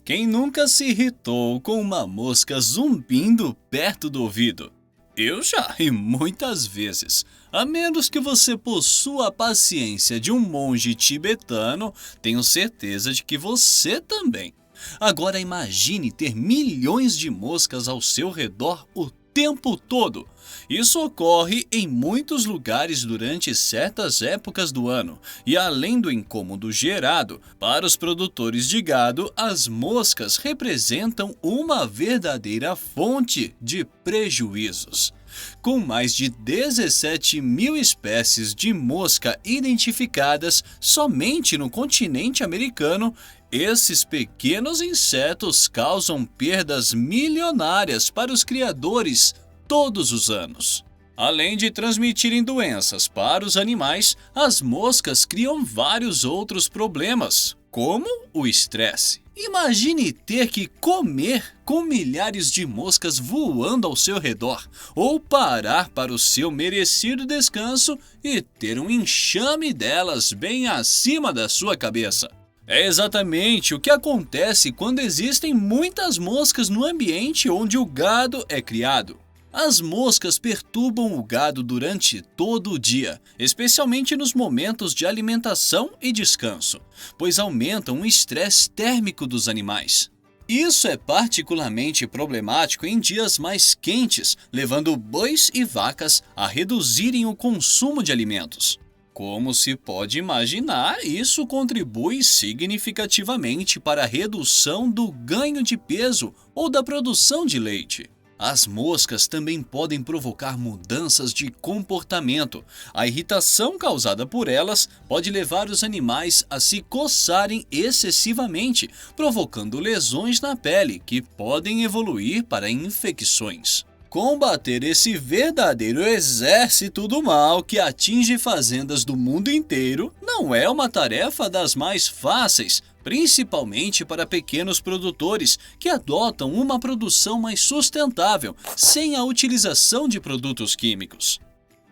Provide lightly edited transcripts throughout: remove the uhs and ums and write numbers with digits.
Quem nunca se irritou com uma mosca zumbindo perto do ouvido? Eu já, e muitas vezes. A menos que você possua a paciência de um monge tibetano, tenho certeza de que você também. Agora imagine ter milhões de moscas ao seu redor o tempo todo. Isso ocorre em muitos lugares durante certas épocas do ano, e além do incômodo gerado, para os produtores de gado, as moscas representam uma verdadeira fonte de prejuízos. Com mais de 17 mil espécies de mosca identificadas somente no continente americano, esses pequenos insetos causam perdas milionárias para os criadores todos os anos. Além de transmitirem doenças para os animais, as moscas criam vários outros problemas, como o estresse. Imagine ter que comer com milhares de moscas voando ao seu redor, ou parar para o seu merecido descanso e ter um enxame delas bem acima da sua cabeça. É exatamente o que acontece quando existem muitas moscas no ambiente onde o gado é criado. As moscas perturbam o gado durante todo o dia, especialmente nos momentos de alimentação e descanso, pois aumentam o estresse térmico dos animais. Isso é particularmente problemático em dias mais quentes, levando bois e vacas a reduzirem o consumo de alimentos. Como se pode imaginar, isso contribui significativamente para a redução do ganho de peso ou da produção de leite. As moscas também podem provocar mudanças de comportamento. A irritação causada por elas pode levar os animais a se coçarem excessivamente, provocando lesões na pele que podem evoluir para infecções. Combater esse verdadeiro exército do mal que atinge fazendas do mundo inteiro não é uma tarefa das mais fáceis, principalmente para pequenos produtores que adotam uma produção mais sustentável, sem a utilização de produtos químicos.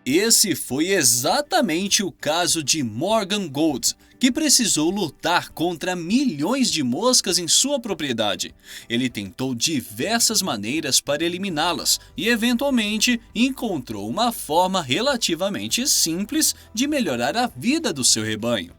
Esse foi exatamente o caso de Morgan Gold, que precisou lutar contra milhões de moscas em sua propriedade. Ele tentou diversas maneiras para eliminá-las e, eventualmente, encontrou uma forma relativamente simples de melhorar a vida do seu rebanho.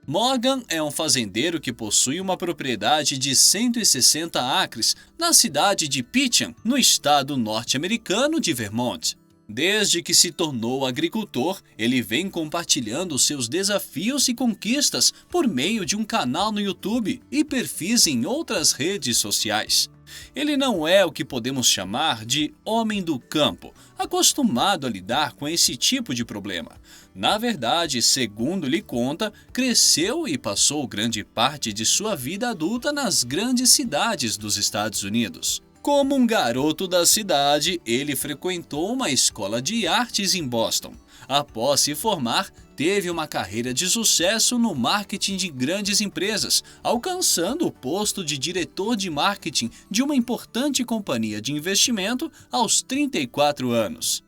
Morgan é um fazendeiro que possui uma propriedade de 160 acres na cidade de Pittston, no estado norte-americano de Vermont. Desde que se tornou agricultor, ele vem compartilhando seus desafios e conquistas por meio de um canal no YouTube e perfis em outras redes sociais. Ele não é o que podemos chamar de homem do campo, acostumado a lidar com esse tipo de problema. Na verdade, segundo ele conta, cresceu e passou grande parte de sua vida adulta nas grandes cidades dos Estados Unidos. Como um garoto da cidade, ele frequentou uma escola de artes em Boston. Após se formar, teve uma carreira de sucesso no marketing de grandes empresas, alcançando o posto de diretor de marketing de uma importante companhia de investimento aos 34 anos.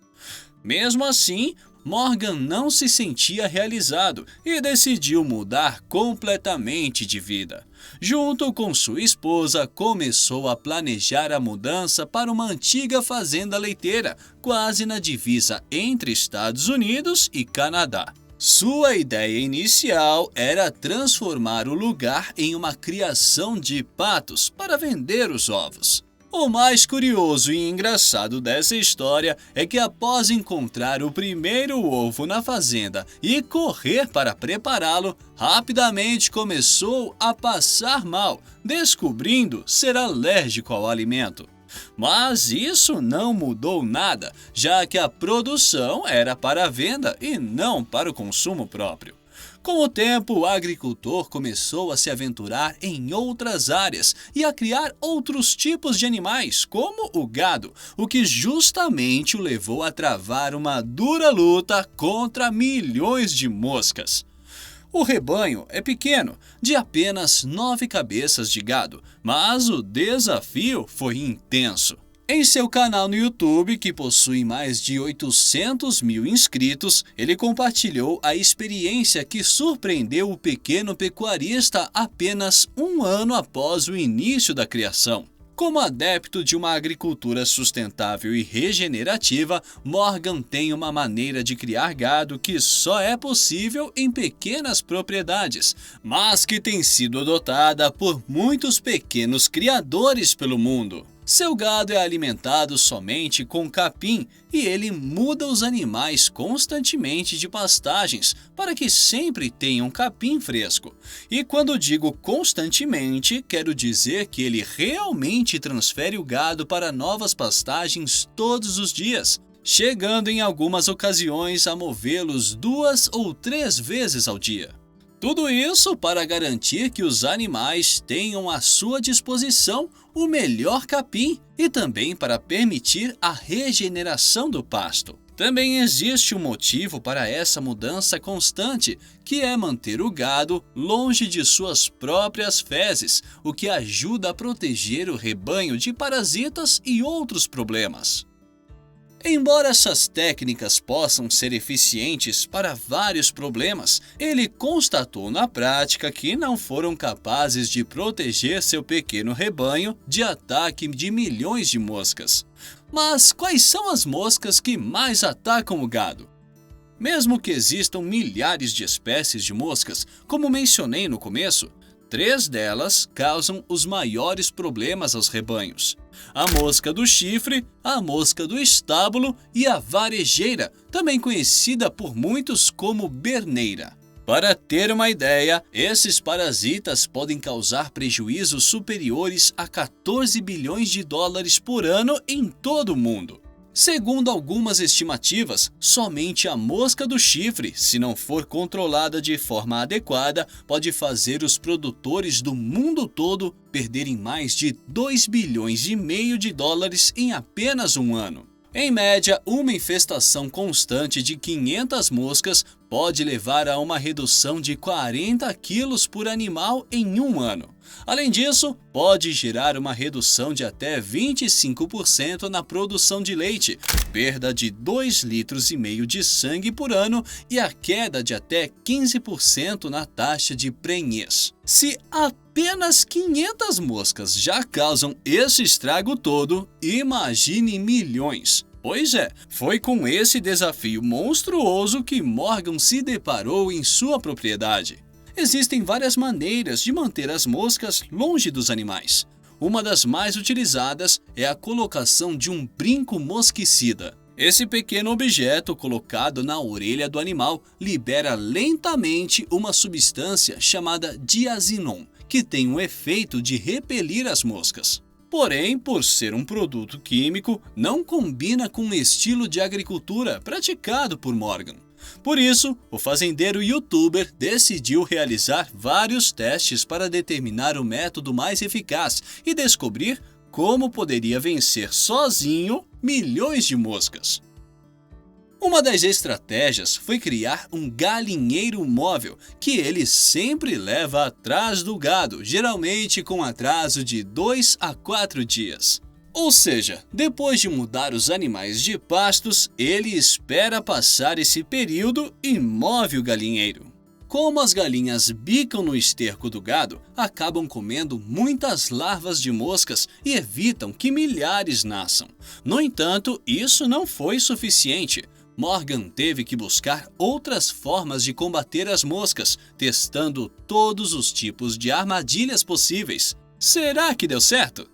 Mesmo assim, Morgan não se sentia realizado e decidiu mudar completamente de vida. Junto com sua esposa, começou a planejar a mudança para uma antiga fazenda leiteira, quase na divisa entre Estados Unidos e Canadá. Sua ideia inicial era transformar o lugar em uma criação de patos para vender os ovos. O mais curioso e engraçado dessa história é que após encontrar o primeiro ovo na fazenda e correr para prepará-lo, rapidamente começou a passar mal, descobrindo ser alérgico ao alimento. Mas isso não mudou nada, já que a produção era para a venda e não para o consumo próprio. Com o tempo, o agricultor começou a se aventurar em outras áreas e a criar outros tipos de animais, como o gado, o que justamente o levou a travar uma dura luta contra milhões de moscas. O rebanho é pequeno, de apenas 9 cabeças de gado, mas o desafio foi intenso. Em seu canal no YouTube, que possui mais de 800 mil inscritos, ele compartilhou a experiência que surpreendeu o pequeno pecuarista apenas um ano após o início da criação. Como adepto de uma agricultura sustentável e regenerativa, Morgan tem uma maneira de criar gado que só é possível em pequenas propriedades, mas que tem sido adotada por muitos pequenos criadores pelo mundo. Seu gado é alimentado somente com capim e ele muda os animais constantemente de pastagens para que sempre tenham capim fresco. E quando digo constantemente, quero dizer que ele realmente transfere o gado para novas pastagens todos os dias, chegando em algumas ocasiões a movê-los 2 ou 3 vezes ao dia. Tudo isso para garantir que os animais tenham à sua disposição o melhor capim e também para permitir a regeneração do pasto. Também existe um motivo para essa mudança constante, que é manter o gado longe de suas próprias fezes, o que ajuda a proteger o rebanho de parasitas e outros problemas. Embora essas técnicas possam ser eficientes para vários problemas, ele constatou na prática que não foram capazes de proteger seu pequeno rebanho de ataque de milhões de moscas. Mas quais são as moscas que mais atacam o gado? Mesmo que existam milhares de espécies de moscas, como mencionei no começo, 3 delas causam os maiores problemas aos rebanhos: a mosca do chifre, a mosca do estábulo e a varejeira, também conhecida por muitos como berneira. Para ter uma ideia, esses parasitas podem causar prejuízos superiores a 14 bilhões de dólares por ano em todo o mundo. Segundo algumas estimativas, somente a mosca do chifre, se não for controlada de forma adequada, pode fazer os produtores do mundo todo perderem mais de 2 bilhões e meio de dólares em apenas um ano. Em média, uma infestação constante de 500 moscas pode levar a uma redução de 40 quilos por animal em um ano. Além disso, pode gerar uma redução de até 25% na produção de leite, perda de 2,5 litros de sangue por ano e a queda de até 15% na taxa de prenhez. Se apenas 500 moscas já causam esse estrago todo, imagine milhões. Pois é, foi com esse desafio monstruoso que Morgan se deparou em sua propriedade. Existem várias maneiras de manter as moscas longe dos animais. Uma das mais utilizadas é a colocação de um brinco mosquicida. Esse pequeno objeto colocado na orelha do animal libera lentamente uma substância chamada diazinon, que tem o efeito de repelir as moscas. Porém, por ser um produto químico, não combina com o estilo de agricultura praticado por Morgan. Por isso, o fazendeiro youtuber decidiu realizar vários testes para determinar o método mais eficaz e descobrir como poderia vencer sozinho milhões de moscas. Uma das estratégias foi criar um galinheiro móvel, que ele sempre leva atrás do gado, geralmente com atraso de 2 a 4 dias. Ou seja, depois de mudar os animais de pastos, ele espera passar esse período e move o galinheiro. Como as galinhas bicam no esterco do gado, acabam comendo muitas larvas de moscas e evitam que milhares nasçam. No entanto, isso não foi suficiente. Morgan teve que buscar outras formas de combater as moscas, testando todos os tipos de armadilhas possíveis. Será que deu certo?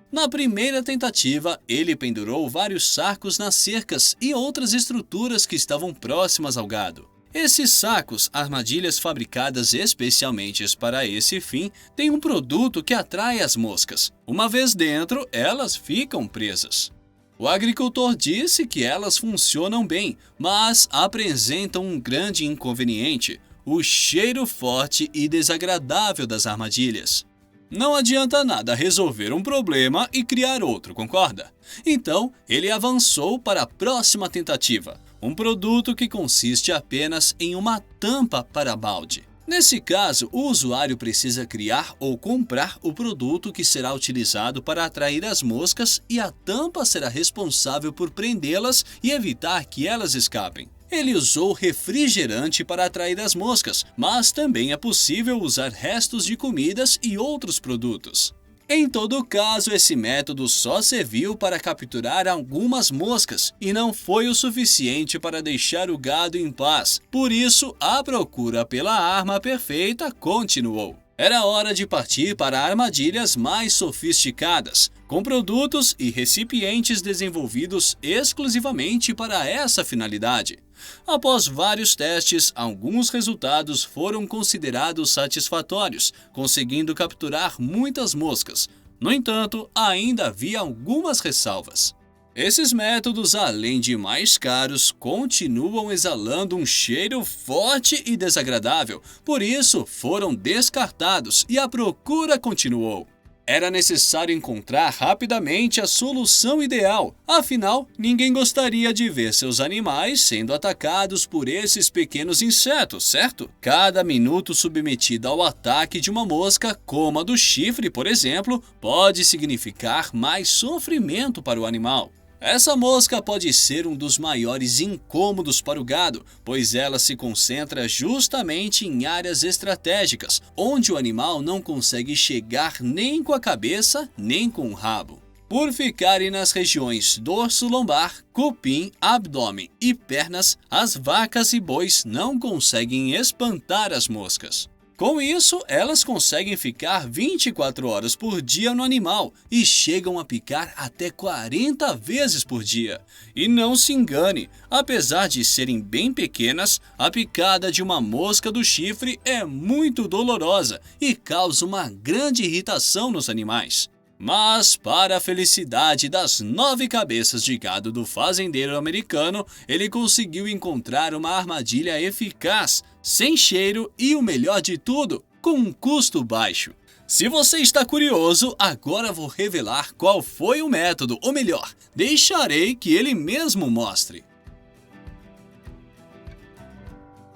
Na primeira tentativa, ele pendurou vários sacos nas cercas e outras estruturas que estavam próximas ao gado. Esses sacos, armadilhas fabricadas especialmente para esse fim, têm um produto que atrai as moscas. Uma vez dentro, elas ficam presas. O agricultor disse que elas funcionam bem, mas apresentam um grande inconveniente: o cheiro forte e desagradável das armadilhas. Não adianta nada resolver um problema e criar outro, concorda? Então, ele avançou para a próxima tentativa, um produto que consiste apenas em uma tampa para balde. Nesse caso, o usuário precisa criar ou comprar o produto que será utilizado para atrair as moscas e a tampa será responsável por prendê-las e evitar que elas escapem. Ele usou refrigerante para atrair as moscas, mas também é possível usar restos de comidas e outros produtos. Em todo caso, esse método só serviu para capturar algumas moscas e não foi o suficiente para deixar o gado em paz. Por isso, a procura pela arma perfeita continuou. Era hora de partir para armadilhas mais sofisticadas, com produtos e recipientes desenvolvidos exclusivamente para essa finalidade. Após vários testes, alguns resultados foram considerados satisfatórios, conseguindo capturar muitas moscas. No entanto, ainda havia algumas ressalvas. Esses métodos, além de mais caros, continuam exalando um cheiro forte e desagradável, por isso foram descartados e a procura continuou. Era necessário encontrar rapidamente a solução ideal, afinal, ninguém gostaria de ver seus animais sendo atacados por esses pequenos insetos, certo? Cada minuto submetido ao ataque de uma mosca, como a do chifre, por exemplo, pode significar mais sofrimento para o animal. Essa mosca pode ser um dos maiores incômodos para o gado, pois ela se concentra justamente em áreas estratégicas, onde o animal não consegue chegar nem com a cabeça, nem com o rabo. Por ficarem nas regiões dorso-lombar, cupim, abdômen e pernas, as vacas e bois não conseguem espantar as moscas. Com isso, elas conseguem ficar 24 horas por dia no animal e chegam a picar até 40 vezes por dia. E não se engane, apesar de serem bem pequenas, a picada de uma mosca do chifre é muito dolorosa e causa uma grande irritação nos animais. Mas, para a felicidade das 9 cabeças de gado do fazendeiro americano, ele conseguiu encontrar uma armadilha eficaz, sem cheiro e, o melhor de tudo, com um custo baixo. Se você está curioso, agora vou revelar qual foi o método, ou melhor, deixarei que ele mesmo mostre.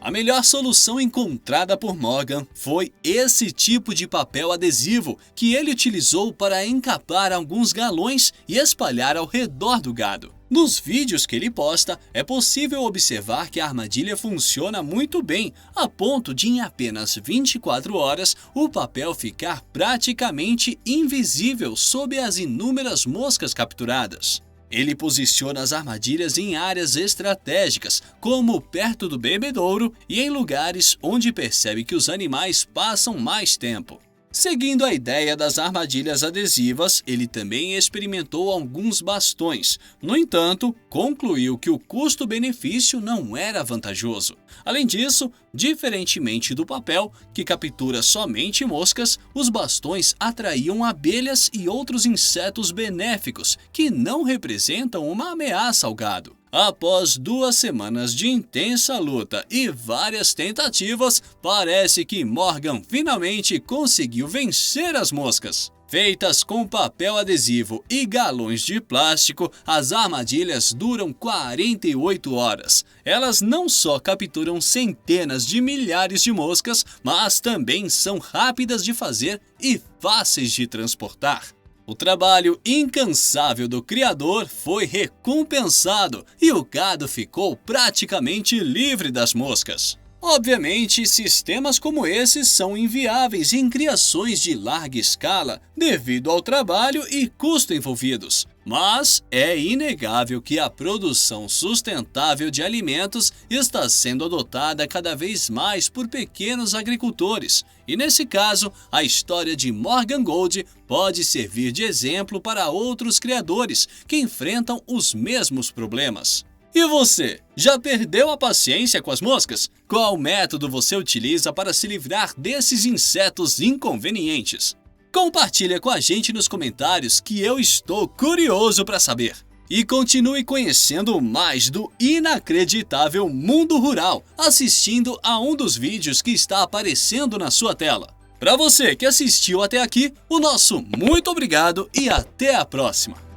A melhor solução encontrada por Morgan foi esse tipo de papel adesivo que ele utilizou para encapar alguns galões e espalhar ao redor do gado. Nos vídeos que ele posta, é possível observar que a armadilha funciona muito bem, a ponto de em apenas 24 horas o papel ficar praticamente invisível sob as inúmeras moscas capturadas. Ele posiciona as armadilhas em áreas estratégicas, como perto do bebedouro e em lugares onde percebe que os animais passam mais tempo. Seguindo a ideia das armadilhas adesivas, ele também experimentou alguns bastões. No entanto, concluiu que o custo-benefício não era vantajoso. Além disso, diferentemente do papel, que captura somente moscas, os bastões atraíam abelhas e outros insetos benéficos, que não representam uma ameaça ao gado. Após 2 semanas de intensa luta e várias tentativas, parece que Morgan finalmente conseguiu vencer as moscas. Feitas com papel adesivo e galões de plástico, as armadilhas duram 48 horas. Elas não só capturam centenas de milhares de moscas, mas também são rápidas de fazer e fáceis de transportar. O trabalho incansável do criador foi recompensado e o gado ficou praticamente livre das moscas. Obviamente, sistemas como esses são inviáveis em criações de larga escala devido ao trabalho e custo envolvidos. Mas é inegável que a produção sustentável de alimentos está sendo adotada cada vez mais por pequenos agricultores. E nesse caso, a história de Morgan Gold pode servir de exemplo para outros criadores que enfrentam os mesmos problemas. E você, já perdeu a paciência com as moscas? Qual método você utiliza para se livrar desses insetos inconvenientes? Compartilha com a gente nos comentários que eu estou curioso para saber. E continue conhecendo mais do inacreditável mundo rural, assistindo a um dos vídeos que está aparecendo na sua tela. Para você que assistiu até aqui, o nosso muito obrigado e até a próxima!